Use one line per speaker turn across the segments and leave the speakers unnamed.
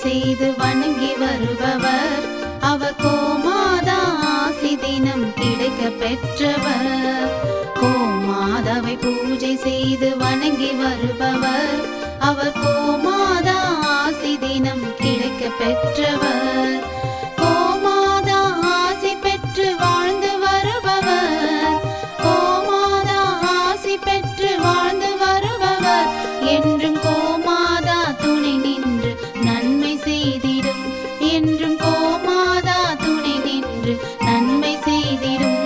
செய்து வணங்கி வருபவர் அவர் கோமாதா ஆசி தினம் கிடைக்க பெற்றவர். கோமாதாவை பூஜை செய்து வணங்கி வருபவர் அவர் கோமாதா ஆசி தினம் கிடைக்க பெற்றவர். கோமாதா ஆசி பெற்று வாழ்ந்து வருபவர் கோமாதா ஆசி பெற்று வாழ்ந்து வருபவர் என்றும் கோமாதா துணை நின்று நன்மை செய்திடும். என்றும் கோமாதா துணை நின்று நன்மை செய்திடும்.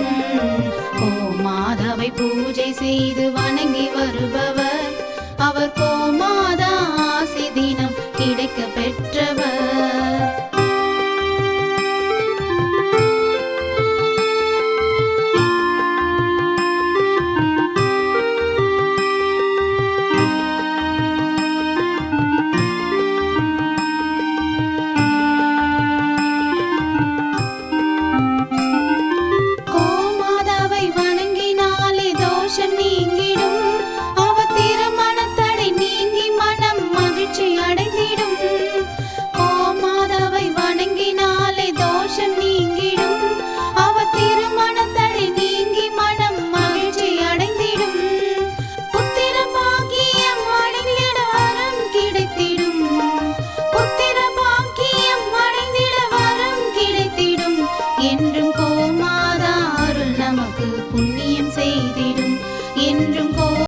கோமாதாவை பூஜை செய்து வணங்கி வருபவர் அவர் கோமாதா ஆசி தினம் கிடைக்க பெற்றவர். கோமாதாவை வணங்கினாலே தோஷம் நீங்கிடும். அவ திருமணத்தடை நீங்கி மனம் மகிழ்ச்சி அடைந்திடும். கோமாதாவை வணங்கினாலே தோஷம் நீங்கிடும். அவ திருமணத்தடை நீங்கி மனம் மகிழ்ச்சி அடைந்திடும். புத்திர பாக்கியம் அடைந்திட வரம் கிடைத்திடும். புத்திர பாக்கியம் அடைந்திட வரம் கிடைத்திடும். என்றும் கோமாதா அருள் நமக்கு புண்ணியம் செய்திடும். என்றும்